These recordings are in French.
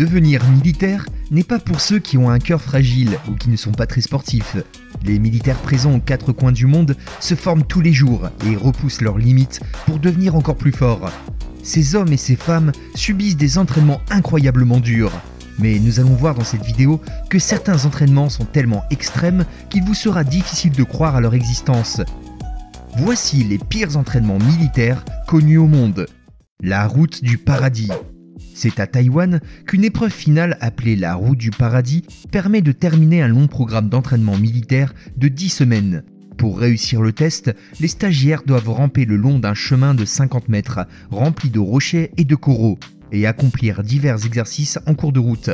Devenir militaire n'est pas pour ceux qui ont un cœur fragile ou qui ne sont pas très sportifs. Les militaires présents aux quatre coins du monde se forment tous les jours et repoussent leurs limites pour devenir encore plus forts. Ces hommes et ces femmes subissent des entraînements incroyablement durs. Mais nous allons voir dans cette vidéo que certains entraînements sont tellement extrêmes qu'il vous sera difficile de croire à leur existence. Voici les pires entraînements militaires connus au monde. La route du paradis. C'est à Taïwan qu'une épreuve finale appelée la route du paradis permet de terminer un long programme d'entraînement militaire de 10 semaines. Pour réussir le test, les stagiaires doivent ramper le long d'un chemin de 50 mètres rempli de rochers et de coraux et accomplir divers exercices en cours de route.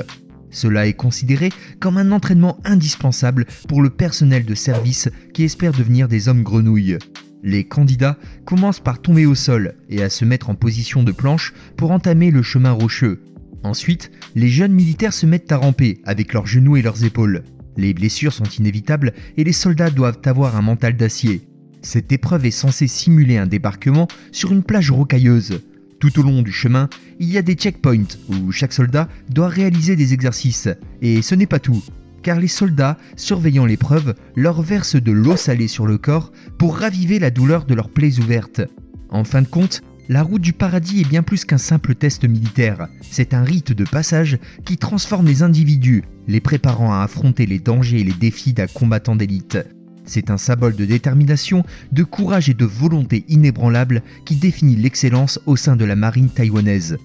Cela est considéré comme un entraînement indispensable pour le personnel de service qui espère devenir des hommes grenouilles. Les candidats commencent par tomber au sol et à se mettre en position de planche pour entamer le chemin rocheux. Ensuite, les jeunes militaires se mettent à ramper avec leurs genoux et leurs épaules. Les blessures sont inévitables et les soldats doivent avoir un mental d'acier. Cette épreuve est censée simuler un débarquement sur une plage rocailleuse. Tout au long du chemin, il y a des checkpoints où chaque soldat doit réaliser des exercices. Et ce n'est pas tout, car les soldats, surveillant l'épreuve, leur versent de l'eau salée sur le corps pour raviver la douleur de leurs plaies ouvertes. En fin de compte, la route du paradis est bien plus qu'un simple test militaire. C'est un rite de passage qui transforme les individus, les préparant à affronter les dangers et les défis d'un combattant d'élite. C'est un symbole de détermination, de courage et de volonté inébranlable qui définit l'excellence au sein de la marine taïwanaise.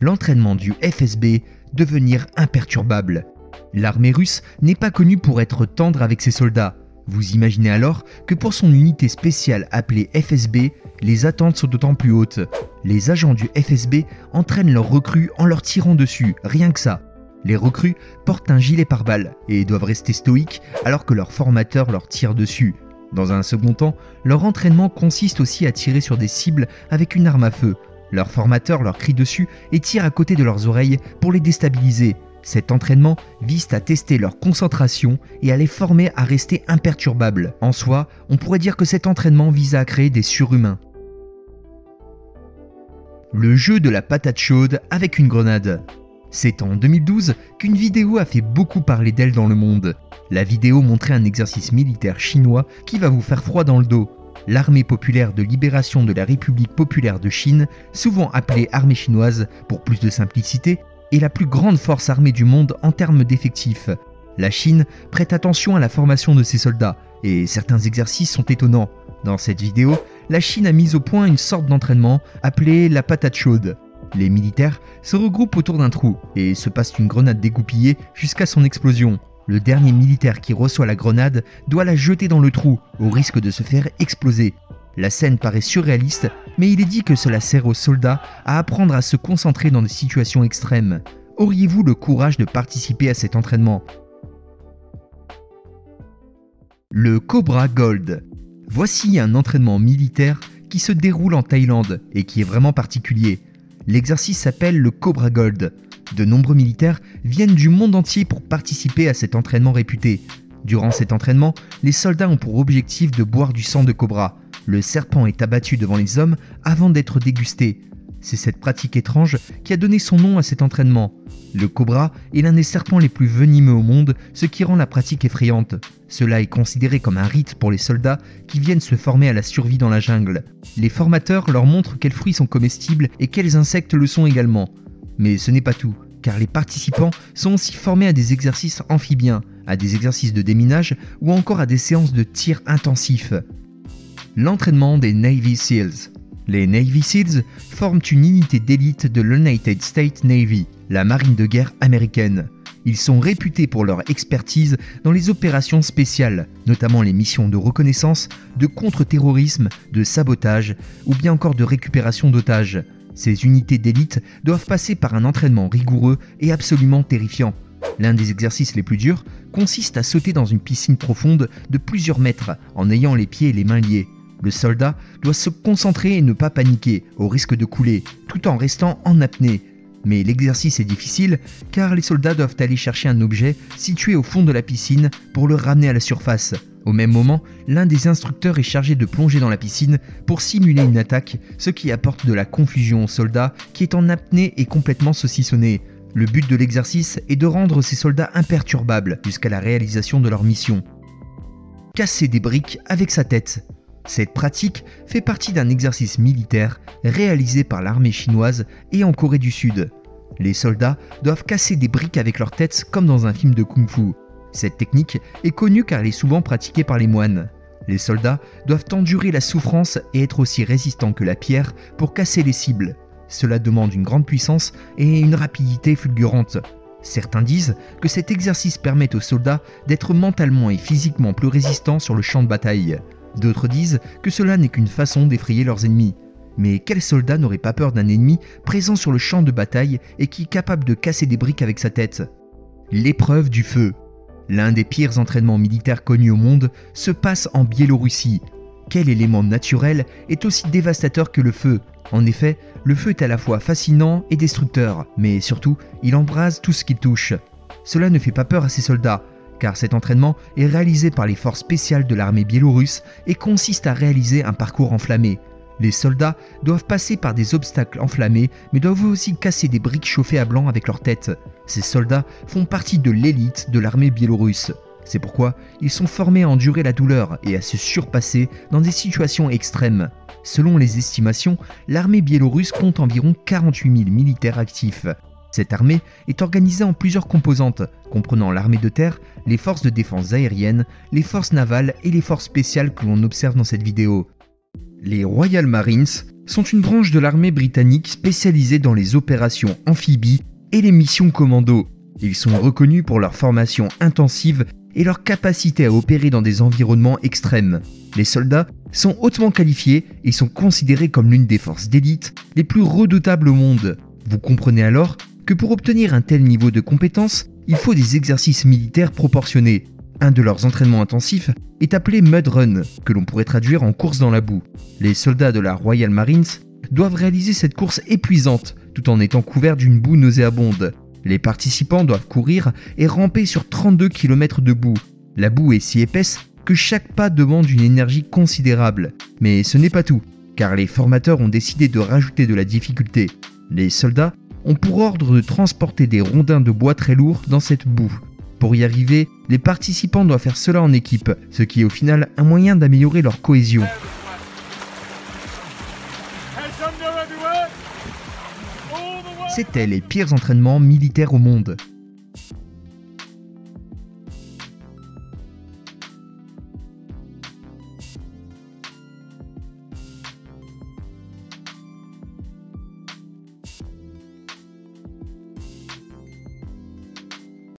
L'entraînement du FSB, devenir imperturbable. L'armée russe n'est pas connue pour être tendre avec ses soldats. Vous imaginez alors que pour son unité spéciale appelée FSB, les attentes sont d'autant plus hautes. Les agents du FSB entraînent leurs recrues en leur tirant dessus, rien que ça. Les recrues portent un gilet pare-balles et doivent rester stoïques alors que leur formateur leur tire dessus. Dans un second temps, leur entraînement consiste aussi à tirer sur des cibles avec une arme à feu. Leur formateur leur crie dessus et tire à côté de leurs oreilles pour les déstabiliser. Cet entraînement vise à tester leur concentration et à les former à rester imperturbables. En soi, on pourrait dire que cet entraînement vise à créer des surhumains. Le jeu de la patate chaude avec une grenade. C'est en 2012 qu'une vidéo a fait beaucoup parler d'elle dans le monde. La vidéo montrait un exercice militaire chinois qui va vous faire froid dans le dos. L'armée populaire de libération de la République populaire de Chine, souvent appelée armée chinoise pour plus de simplicité, est la plus grande force armée du monde en termes d'effectifs. La Chine prête attention à la formation de ses soldats et certains exercices sont étonnants. Dans cette vidéo, la Chine a mis au point une sorte d'entraînement appelée la patate chaude. Les militaires se regroupent autour d'un trou et se passent une grenade dégoupillée jusqu'à son explosion. Le dernier militaire qui reçoit la grenade doit la jeter dans le trou au risque de se faire exploser. La scène paraît surréaliste, mais il est dit que cela sert aux soldats à apprendre à se concentrer dans des situations extrêmes. Auriez-vous le courage de participer à cet entraînement? Le Cobra Gold. Voici un entraînement militaire qui se déroule en Thaïlande et qui est vraiment particulier. L'exercice s'appelle le Cobra Gold. De nombreux militaires viennent du monde entier pour participer à cet entraînement réputé. Durant cet entraînement, les soldats ont pour objectif de boire du sang de cobra. Le serpent est abattu devant les hommes avant d'être dégusté. C'est cette pratique étrange qui a donné son nom à cet entraînement. Le cobra est l'un des serpents les plus venimeux au monde, ce qui rend la pratique effrayante. Cela est considéré comme un rite pour les soldats qui viennent se former à la survie dans la jungle. Les formateurs leur montrent quels fruits sont comestibles et quels insectes le sont également. Mais ce n'est pas tout, car les participants sont aussi formés à des exercices amphibiens, à des exercices de déminage ou encore à des séances de tir intensifs. L'entraînement des Navy Seals. Les Navy Seals forment une unité d'élite de l'United States Navy, la marine de guerre américaine. Ils sont réputés pour leur expertise dans les opérations spéciales, notamment les missions de reconnaissance, de contre-terrorisme, de sabotage ou bien encore de récupération d'otages. Ces unités d'élite doivent passer par un entraînement rigoureux et absolument terrifiant. L'un des exercices les plus durs consiste à sauter dans une piscine profonde de plusieurs mètres en ayant les pieds et les mains liés. Le soldat doit se concentrer et ne pas paniquer, au risque de couler, tout en restant en apnée. Mais l'exercice est difficile car les soldats doivent aller chercher un objet situé au fond de la piscine pour le ramener à la surface. Au même moment, l'un des instructeurs est chargé de plonger dans la piscine pour simuler une attaque, ce qui apporte de la confusion au soldat qui est en apnée et complètement saucissonné. Le but de l'exercice est de rendre ces soldats imperturbables jusqu'à la réalisation de leur mission. Casser des briques avec sa tête. Cette pratique fait partie d'un exercice militaire réalisé par l'armée chinoise et en Corée du Sud. Les soldats doivent casser des briques avec leur tête comme dans un film de kung-fu. Cette technique est connue car elle est souvent pratiquée par les moines. Les soldats doivent endurer la souffrance et être aussi résistants que la pierre pour casser les cibles. Cela demande une grande puissance et une rapidité fulgurante. Certains disent que cet exercice permet aux soldats d'être mentalement et physiquement plus résistants sur le champ de bataille. D'autres disent que cela n'est qu'une façon d'effrayer leurs ennemis. Mais quel soldat n'aurait pas peur d'un ennemi présent sur le champ de bataille et qui est capable de casser des briques avec sa tête? L'épreuve du feu. L'un des pires entraînements militaires connus au monde se passe en Biélorussie. Quel élément naturel est aussi dévastateur que le feu? En effet, le feu est à la fois fascinant et destructeur, mais surtout, il embrase tout ce qu'il touche. Cela ne fait pas peur à ces soldats, car cet entraînement est réalisé par les forces spéciales de l'armée biélorusse et consiste à réaliser un parcours enflammé. Les soldats doivent passer par des obstacles enflammés, mais doivent aussi casser des briques chauffées à blanc avec leur tête. Ces soldats font partie de l'élite de l'armée biélorusse. C'est pourquoi ils sont formés à endurer la douleur et à se surpasser dans des situations extrêmes. Selon les estimations, l'armée biélorusse compte environ 48 000 militaires actifs. Cette armée est organisée en plusieurs composantes, comprenant l'armée de terre, les forces de défense aérienne, les forces navales et les forces spéciales que l'on observe dans cette vidéo. Les Royal Marines sont une branche de l'armée britannique spécialisée dans les opérations amphibies et les missions commando. Ils sont reconnus pour leur formation intensive et leur capacité à opérer dans des environnements extrêmes. Les soldats sont hautement qualifiés et sont considérés comme l'une des forces d'élite les plus redoutables au monde. Vous comprenez alors que pour obtenir un tel niveau de compétence, il faut des exercices militaires proportionnés. Un de leurs entraînements intensifs est appelé Mud Run, que l'on pourrait traduire en course dans la boue. Les soldats de la Royal Marines doivent réaliser cette course épuisante, tout en étant couverts d'une boue nauséabonde. Les participants doivent courir et ramper sur 32 km de boue. La boue est si épaisse que chaque pas demande une énergie considérable. Mais ce n'est pas tout, car les formateurs ont décidé de rajouter de la difficulté. Les soldats ont pour ordre de transporter des rondins de bois très lourds dans cette boue. Pour y arriver, les participants doivent faire cela en équipe, ce qui est au final un moyen d'améliorer leur cohésion. C'étaient les pires entraînements militaires au monde.